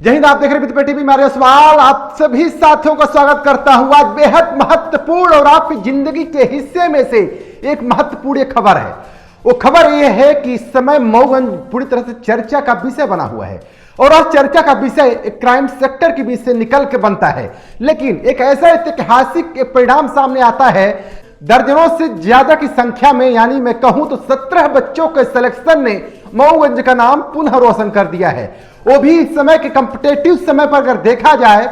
जय हिंद। आप देख रहे हैं टीवी मेरे सवाल। आप सभी साथियों का स्वागत करता हूं। आज बेहद महत्वपूर्ण और आपकी जिंदगी के हिस्से में से एक महत्वपूर्ण खबर है। वो खबर यह है कि इस समय मऊगंज पूरी तरह से चर्चा का विषय बना हुआ है और आज चर्चा का विषय एक क्राइम सेक्टर के बीच से निकल के बनता है। लेकिन एक ऐसा ऐतिहासिक परिणाम सामने आता है। दर्जनों से ज्यादा की संख्या में, यानी मैं कहूं तो 17 बच्चों के सिलेक्शन ने मऊगंज का नाम पुनः रोशन कर दिया है। वो भी इस समय के कंपिटेटिव समय पर अगर देखा जाए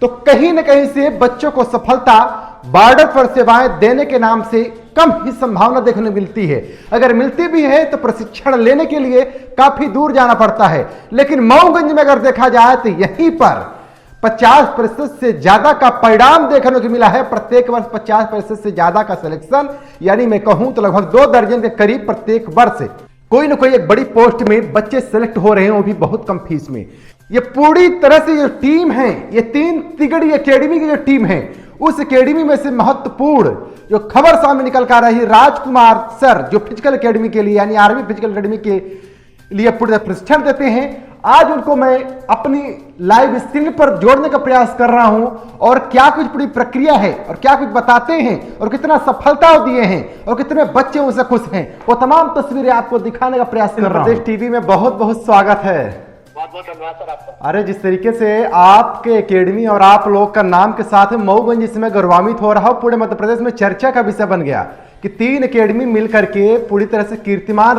तो कहीं न कहीं से बच्चों को सफलता बॉर्डर पर सेवाएं देने के नाम से कम ही संभावना देखने मिलती है। अगर मिलती भी है तो प्रशिक्षण लेने के लिए काफी दूर जाना पड़ता है। लेकिन मऊगंज में अगर देखा जाए तो यहीं पर 50% से ज्यादा का परिणाम देखने को मिला है। प्रत्येक वर्ष 50% से ज्यादा का सिलेक्शन, यानी मैं कहूं तो लगभग 2 दर्जन के करीब प्रत्येक वर्ष कोई ना कोई एक बड़ी पोस्ट में बच्चे सेलेक्ट हो रहे हैं, वो भी बहुत कम फीस में। ये पूरी तरह से जो टीम है, ये 3 तिगड़ी एकेडमी की जो टीम है, उस एकेडमी में से महत्वपूर्ण जो खबर सामने निकल कर आ रही है, राजकुमार सर जो फिजिकल एकेडमी के लिए यानी आर्मी फिजिकल एकेडमी के लिए पूरे प्रशिक्षण देते हैं, आज उनको मैं अपनी लाइव स्क्रीन पर जोड़ने का प्रयास कर रहा हूं और क्या कुछ पूरी प्रक्रिया है और क्या कुछ बताते हैं और कितना सफलता दिए हैं और कितने बच्चे उनसे खुश हैं, वो तमाम तस्वीरें आपको दिखाने का प्रयास कर रहा हूं। प्रदेश टीवी में बहुत बहुत स्वागत है। बहुत बहुत धन्यवाद सर आपका। अरे जिस तरीके से आपके एकेडमी और आप लोग का नाम के साथ मऊगंज इसमें गौरवान्वित हो रहा हो, पूरे मध्य प्रदेश में चर्चा का विषय बन गया कि 3 एकेडमी मिलकर के पूरी तरह से कीर्तिमान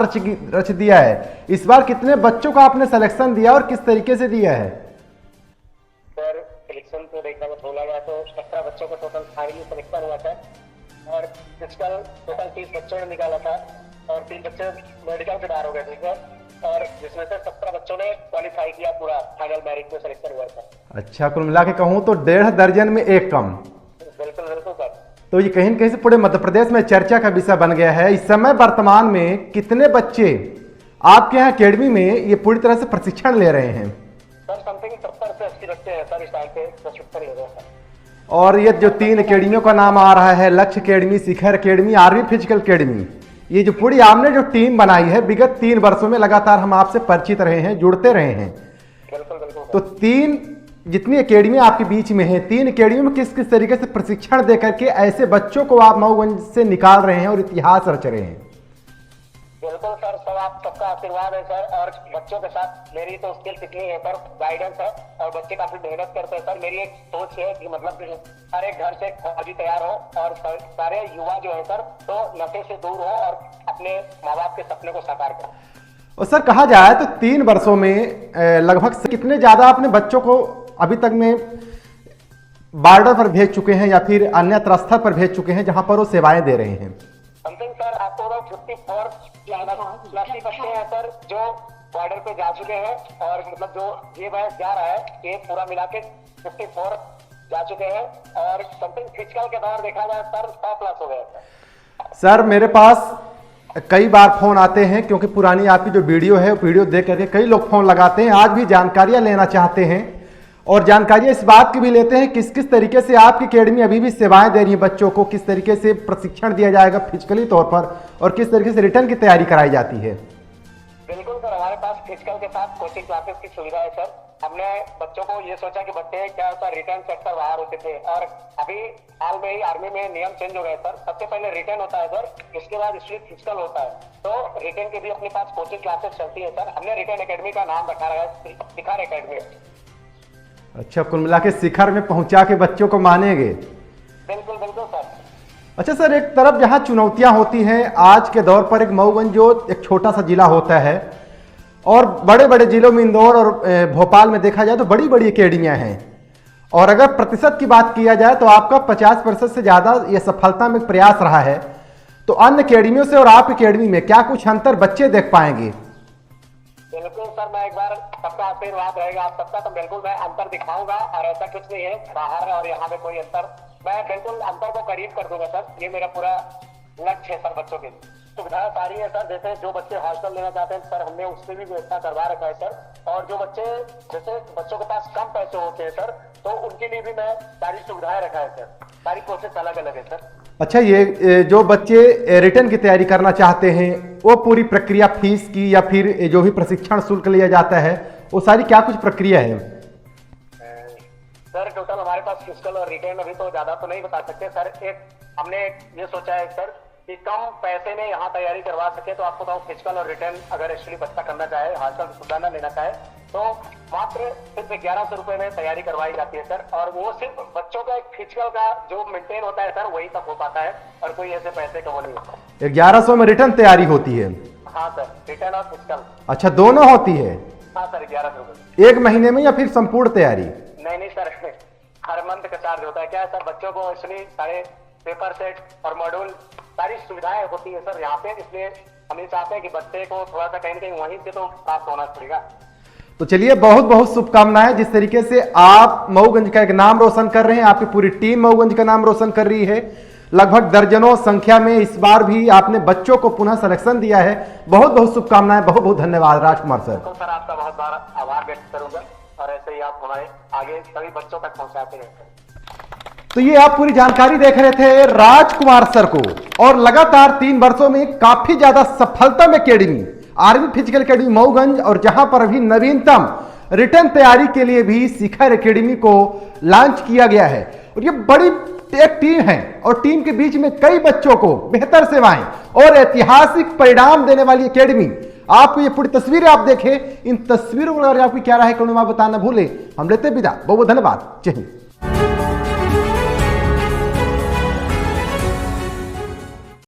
रच दिया है। इस बार कितने बच्चों का आपने सिलेक्शन दिया और किस तरीके से दिया है? सर सिलेक्शन तो देखा बोला गया तो 17 बच्चों का टोटल फाइनली सिलेक्शन हुआ था और फिजिकल टोटल 30 बच्चों ने निकाला था और 3 बच्चे मेडिकल से बाहर हो गए थे और जिसमें से 17 बच्चों ने क्वालिफाई किया, पूरा फाइनल मेरिट में सिलेक्शन हुआ था। अच्छा, कुल मिला के कहूँ तो 1.5 दर्जन में एक कम। बिल्कुल बिल्कुल सर। तो ये कहीं न कहीं से पूरे मध्य प्रदेश में चर्चा का विषय बन गया है। इस समय वर्तमान में कितने बच्चे आपके यहाँ एकेडमी में ये पूरी तरह से प्रशिक्षण ले रहे हैं? सर समथिंग 70 से 80 बच्चे हैं सर इस टाइम पे प्रशिक्षण ले रहे हैं। और ये जो 3 एकेडमियों का नाम आ रहा है, लक्ष्य एकेडमी, शिखर एकेडमी, आर्मी फिजिकल एकेडमी, ये जो पूरी आपने जो टीम बनाई है, विगत 3 वर्षों में लगातार हम आपसे परिचित रहे हैं, जुड़ते रहे हैं। बिल्कुल बिल्कुल। तो 3 जितनी एकेडमी आपके बीच में है, 3 एकेडमी में किस किस तरीके से प्रशिक्षण देकर के ऐसे बच्चों को आप मऊगंज से निकाल रहे हैं और इतिहास रच रहे हैं? बिल्कुल सर, सब आप सबका आशीर्वाद है सर और बच्चों के साथ मेरी तो स्किल्स इतनी है सर, गाइडेंस है और बच्चे काफी मेहनत करते हैं सर। मेरी एक सोच है कि मतलब हर एक घर से फौजी तैयार हो और सारे युवा जो है सर तो नशे से दूर हो और अपने माँ बाप के सपने को साकार करें। और सर कहा जाए तो 3 वर्षों में लगभग से कितने ज्यादा आपने बच्चों को अभी तक में बॉर्डर पर भेज चुके हैं या फिर अन्यत्र स्थल पर भेज चुके हैं जहां पर वो सेवाएं दे रहे हैं? समथिंग सर आपको 54 बच्चे हैं सर जो बॉर्डर पे जा चुके हैं और मतलब जो ये बैच जा रहा है ये पूरा मिला के 54 जा चुके हैं और समथिंग फिजिकल के दौर देखा जाए सर 100+ हो गए। सर मेरे पास कई बार फोन आते हैं क्योंकि पुरानी आपकी जो वीडियो है, वीडियो देख करके कई लोग फोन लगाते हैं, आज भी जानकारियां लेना चाहते हैं और जानकारियां इस बात की भी लेते हैं किस किस तरीके से आपकी एकेडमी अभी भी सेवाएं दे रही है बच्चों को, किस तरीके से प्रशिक्षण दिया जाएगा फिजिकली तौर पर और किस तरीके से रिटर्न की तैयारी कराई जाती है। बिल्कुल सर, हमारे पास फिजिकल के साथ कोचिंग क्लासेस की सुविधा है सर। हमने बच्चों को ये सोचा कि बच्चे क्या होता है रिटर्न सेट पर बाहर होते थे और अभी हाल में ही आर्मी में नियम चेंज हो गए सर। सबसे पहले रिटर्न होता है सर, इसके बाद स्ट्रिक्ट फिजिकल होता है, तो रिटर्न के भी अपने पास कोचिंग क्लासेस चलती है सर। हमने रिटर्न एकेडमी का नाम रखा है शिखर एकेडमी। अच्छा, कुल मिला के शिखर में पहुंचा के बच्चों को मानेंगे? बिल्कुल बिल्कुल सर। अच्छा सर, एक तरफ जहां चुनौतियां होती हैं आज के दौर पर, एक मऊगंज जो एक छोटा सा जिला होता है और बड़े बड़े जिलों में इंदौर और भोपाल में देखा जाए तो बड़ी बड़ी एकेडमियां हैं और अगर प्रतिशत की बात किया जाए तो आपका 50% से ज्यादा ये सफलता में प्रयास रहा है। तो अन्य एकेडमियों से और आप एकेडमी में क्या कुछ अंतर बच्चे देख पाएंगे? बिल्कुल सर, मैं एक बार सबका आशीर्वाद रहेगा आप सबका तो बिल्कुल मैं अंतर दिखाऊंगा और ऐसा कुछ नहीं है बाहर और यहाँ पे कोई अंतर, मैं बिल्कुल अंतर को करीब कर दूंगा सर। ये मेरा पूरा लक्ष्य है सर। बच्चों के सुविधा सारी है सर, जैसे जो बच्चे हॉस्टल लेना चाहते हैं सर हमने उससे भी व्यवस्था करवा रखा है सर और जो बच्चे जैसे बच्चों के पास कम पैसे होते हैं सर तो उनके लिए भी मैं सारी सुविधाएं रखा है सर। सारी कोर्सेस अलग अलग है सर। अच्छा, ये जो बच्चे रिटर्न की तैयारी करना चाहते हैं वो पूरी प्रक्रिया फीस की या फिर जो भी प्रशिक्षण शुल्क लिया जाता है वो सारी क्या कुछ प्रक्रिया है? सर टोटल हमारे पास फिजिकल और रिटेन अभी तो ज्यादा तो नहीं बता सकते सर। एक हमने ये सोचा है सर कि कम पैसे में यहाँ तैयारी करवा सके, तो आपको बताऊँ फिजिकल और रिटर्न अगर एक्चुअली बच्चा करना चाहे, हॉस्टल की सुविधा न लेना चाहे, तो मात्र सिर्फ 1100 रुपए में तैयारी करवाई जाती है सर। और वो सिर्फ बच्चों का एक फिजिकल का जो मेंटेन होता है सर वही तक हो पाता है, और कोई ऐसे पैसे का वो नहीं होता। 1100 में रिटर्न तैयारी होती है? हाँ सर, रिटर्न और फिजिकल। अच्छा, दोनों होती है? हाँ सर, 1100 रुपए। एक महीने में या फिर संपूर्ण तैयारी? नहीं सर, हर मंथ का चार्ज होता है। क्या है सर, बच्चों को एक्चुअली सारे पेपर सेट और मॉड्यूल सारी सुविधाएं होती है सर यहाँ पे, इसलिए हम ये चाहते हैं कि बच्चे को थोड़ा सा कहीं ना कहीं वहीं से तो प्राप्त होना पड़ेगा। तो चलिए, बहुत बहुत शुभकामनाएं। जिस तरीके से आप मऊगंज का एक नाम रोशन कर रहे हैं, आपकी पूरी टीम मऊगंज का नाम रोशन कर रही है, लगभग दर्जनों संख्या में इस बार भी आपने बच्चों को पुनः सिलेक्शन दिया है। बहुत बहुत शुभकामनाएं, बहुत बहुत धन्यवाद राजकुमार सर। तो सर आपका बहुत बहुत आभार व्यक्त करूंगा, और ऐसे ही आप हमारे आगे सभी बच्चों तक पहुंचाते हैं। तो ये आप पूरी जानकारी देख रहे थे राजकुमार सर को, और लगातार 3 वर्षों में काफी ज्यादा सफलता में academy, army physical academy Mauganj, और जहां पर अभी नवीनतम रिटर्न तैयारी के लिए भी शिखर अकेडमी को लॉन्च किया गया है। और ये बड़ी एक टीम है, और टीम के बीच में कई बच्चों को बेहतर सेवाएं और ऐतिहासिक परिणाम देने वाली अकेडमी। आपको ये पूरी तस्वीरें आप देखें, इन तस्वीरों पर आपकी क्या राय है, कमेंट में बताना भूले। हम लेते विदा, बहुत बहुत धन्यवाद, जय हिंद।